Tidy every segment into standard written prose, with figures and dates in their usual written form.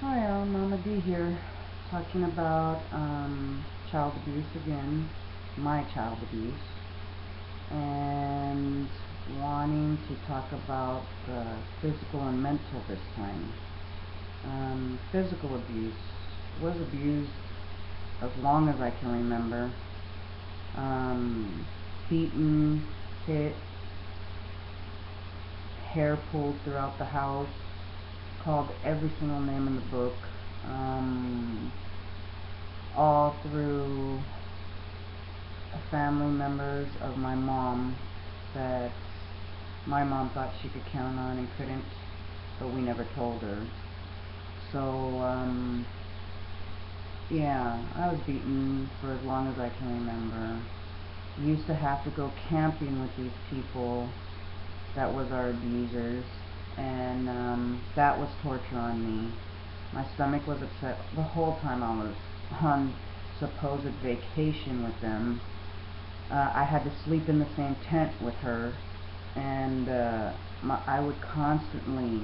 Hi, Mama D here, talking about child abuse again, my child abuse, and wanting to talk about physical and mental this time. Physical abuse was abused as long as I can remember. Beaten, hit, hair pulled throughout the house, called every single name in the book. All through family members of my mom that my mom thought she could count on and couldn't, but we never told her. So, yeah, I was beaten for as long as I can remember. Used to have to go camping with these people that was our abusers, and that was torture on me. My stomach was upset the whole time I was on supposed vacation with them. I had to sleep in the same tent with her, and I would constantly,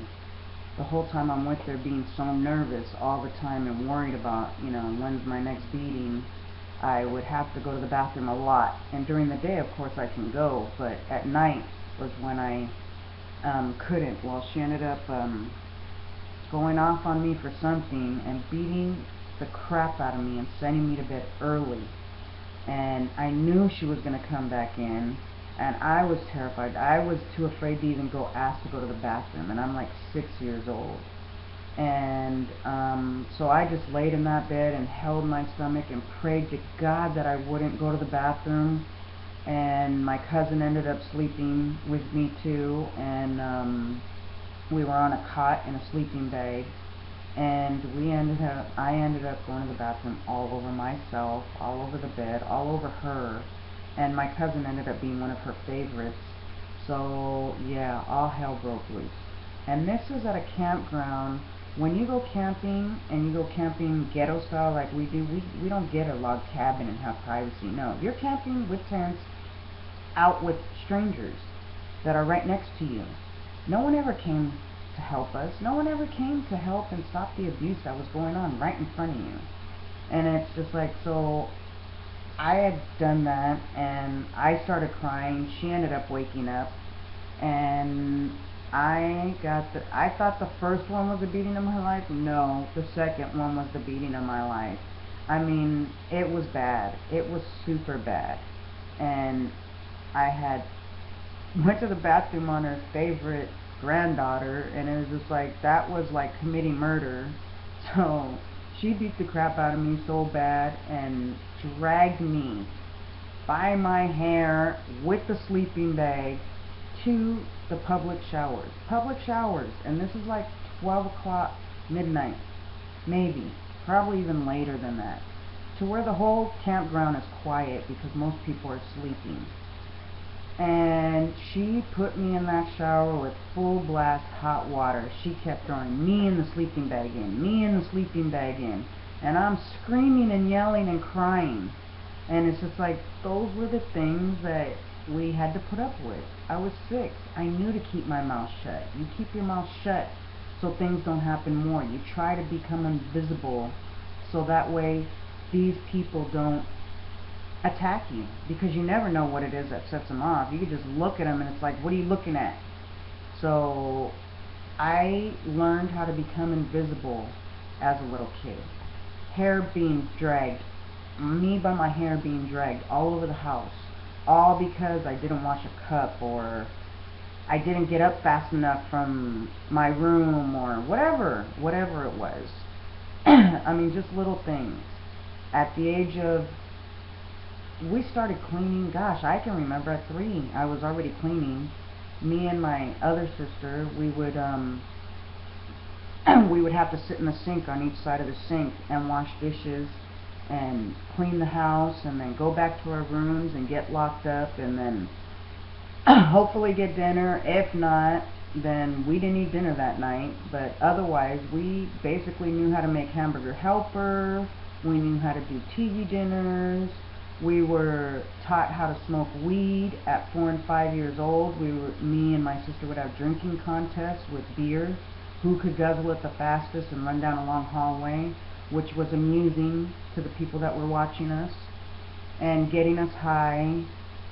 the whole time I'm with her, being so nervous all the time and worried about, when's my next beating. I would have to go to the bathroom a lot, and during the day, of course, I can go, but at night was when I couldn't. Well, she ended up going off on me for something and beating the crap out of me and sending me to bed early. And I knew she was going to come back in, and I was terrified. I was too afraid to even go ask to go to the bathroom, and I'm like 6 years old. And so I just laid in that bed and held my stomach and prayed to God that I wouldn't go to the bathroom. And my cousin ended up sleeping with me too, and we were on a cot in a sleeping bag, and I ended up going to the bathroom all over myself, all over the bed, all over her, and my cousin ended up being one of her favorites. So yeah, all hell broke loose. And this is at a campground. When you go camping, and you go camping ghetto style like we do, we don't get a log cabin and have privacy. No, you're camping with tents out with strangers that are right next to you. No one ever came to help us. No one ever came to help and stop the abuse that was going on right in front of you. And it's just like, so I had done that, and I started crying. She ended up waking up, and I thought the first one was the beating of my life. No, the second one was the beating of my life. I mean, it was bad. It was super bad. And I had went to the bathroom on her favorite granddaughter, and it was just like, that was like committing murder. So she beat the crap out of me so bad and dragged me by my hair with the sleeping bag to the public showers. Public showers, and this is like 12 o'clock, midnight, maybe, probably even later than that, to where the whole campground is quiet because most people are sleeping. And she put me in that shower with full blast hot water. She kept throwing me in the sleeping bag in, me in the sleeping bag in, and I'm screaming and yelling and crying. And it's just like, those were the things that we had to put up with. I was 6. I knew to keep my mouth shut. You keep your mouth shut so things don't happen more. You try to become invisible so that way these people don't attack you, because you never know what it is that sets them off. You could just look at them and it's like, what are you looking at? So I learned how to become invisible as a little kid. Hair being dragged, me by my hair being dragged all over the house, all because I didn't wash a cup, or I didn't get up fast enough from my room, or whatever it was. I mean, just little things. At the age of, we started cleaning, gosh, I can remember at 3 I was already cleaning. Me and my other sister, we would we would have to sit in the sink on each side of the sink and wash dishes and clean the house, and then go back to our rooms and get locked up, and then hopefully get dinner. If not, then we didn't eat dinner that night, but otherwise we basically knew how to make hamburger helper. We knew how to do TV dinners. We were taught how to smoke weed at 4 and 5 years old. Me and my sister would have drinking contests with beer. who could guzzle it the fastest and run down a long hallway, which was amusing to the people that were watching us, and getting us high,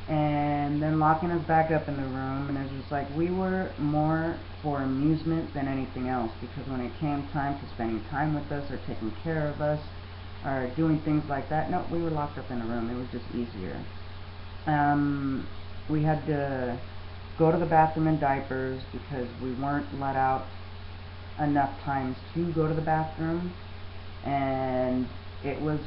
and then locking us back up in the room. And it was just like, we were more for amusement than anything else, because when it came time to spending time with us or taking care of us or doing things like that, no, we were locked up in a room. It was just easier. We had to go to the bathroom in diapers because we weren't let out enough times to go to the bathroom, and it was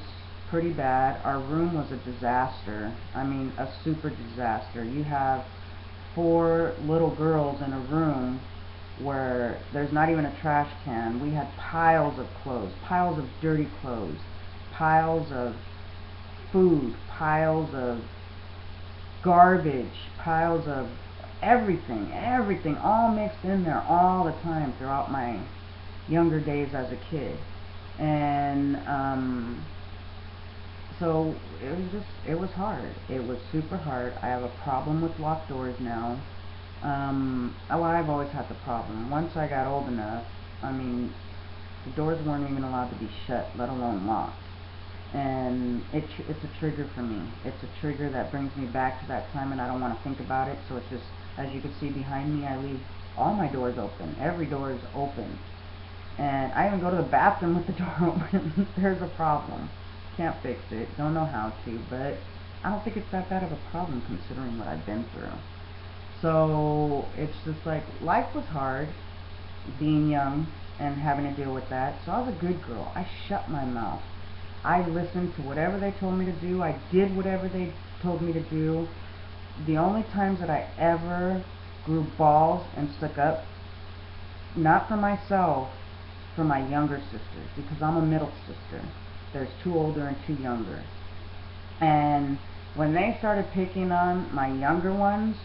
pretty bad. Our room was a disaster. I mean, a super disaster. You have 4 little girls in a room where there's not even a trash can. We had piles of clothes, piles of dirty clothes, piles of food, piles of garbage, piles of everything all mixed in there all the time throughout my younger days as a kid. And so it was hard. It was super hard. I have a problem with locked doors now. Well, I've always had the problem. Once I got old enough, I mean, the doors weren't even allowed to be shut, let alone locked. And it's a trigger for me. It's a trigger that brings me back to that time, and I don't want to think about it. So it's just, as you can see behind me, I leave all my doors open. Every door is open. And I even go to the bathroom with the door open. There's a problem. Can't fix it. Don't know how to, but I don't think it's that bad of a problem considering what I've been through. So it's just like, life was hard being young and having to deal with that. So I was a good girl. I shut my mouth. I listened to whatever they told me to do. I did whatever they told me to do. The only times that I ever grew balls and stuck up, not for myself, for my younger sisters, because I'm a middle sister. There's 2 older and 2 younger. And when they started picking on my younger ones,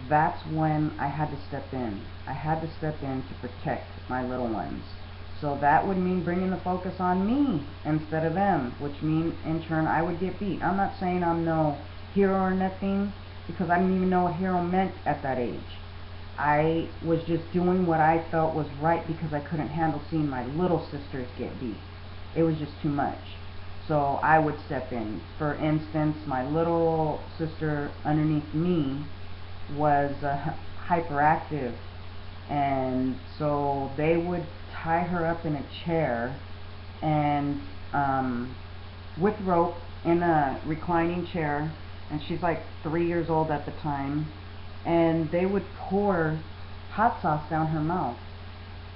that's when I had to step in. I had to step in to protect my little ones. So that would mean bringing the focus on me instead of them, which means in turn I would get beat. I'm not saying I'm no hero or nothing, because I didn't even know what hero meant at that age. I was just doing what I felt was right because I couldn't handle seeing my little sisters get beat. It was just too much. So I would step in. For instance, my little sister underneath me was hyperactive, and so they would tie her up in a chair and with rope in a reclining chair, and she's like 3 years old at the time, and they would pour hot sauce down her mouth.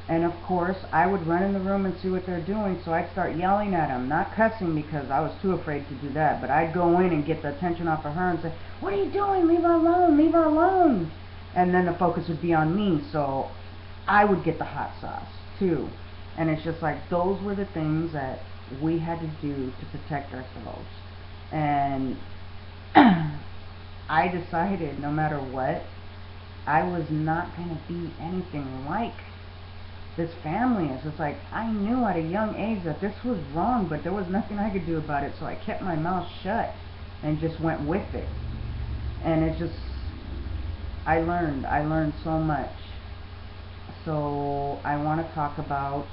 And of course I would run in the room and see what they're doing, so I'd start yelling at them, not cussing because I was too afraid to do that, but I'd go in and get the attention off of her and say, "What are you doing? Leave her alone, leave her alone." And then the focus would be on me, so I would get the hot sauce too. And it's just like, those were the things that we had to do to protect ourselves. And I decided no matter what, I was not going to be anything like this family. It's just like, I knew at a young age that this was wrong, but there was nothing I could do about it, so I kept my mouth shut and just went with it. And it just, I learned so much. So I want to talk about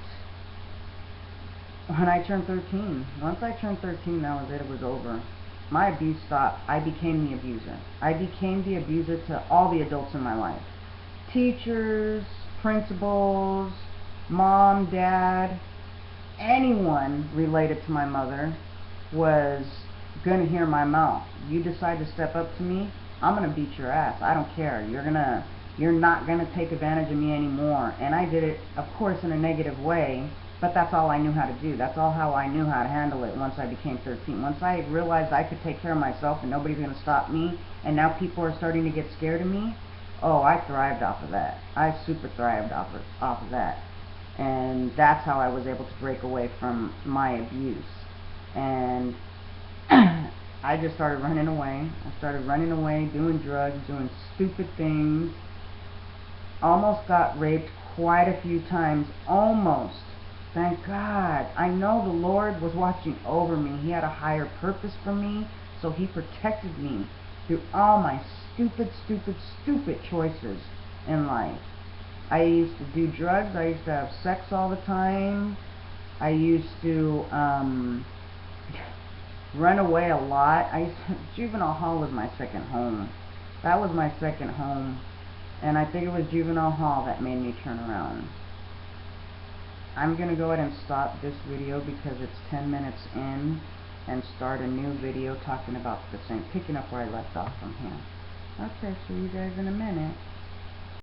when I turned 13. Once I turned 13, that was it. It was over. My abuse stopped. I became the abuser. I became the abuser to all the adults in my life. Teachers, principals, mom, dad, anyone related to my mother was going to hear my mouth. You decide to step up to me, I'm going to beat your ass. I don't care. You're not going to take advantage of me anymore. And I did it, of course, in a negative way, but that's all I knew how to do. That's all how I knew how to handle it once I became 13. Once I realized I could take care of myself and nobody's going to stop me, and now people are starting to get scared of me, oh, I thrived off of that. I super thrived off of that. And that's how I was able to break away from my abuse. And I just started running away. I started running away, doing drugs, doing stupid things. Almost got raped quite a few times. Almost. Thank God. I know the Lord was watching over me. He had a higher purpose for me, so He protected me through all my stupid choices in life. I used to do drugs. I used to have sex all the time. I used to run away a lot. Juvenile hall was my second home. That was my second home. And I think it was juvenile hall that made me turn around. I'm going to go ahead and stop this video because it's 10 minutes in, and start a new video talking about the same, picking up where I left off from here. Okay, see you guys in a minute.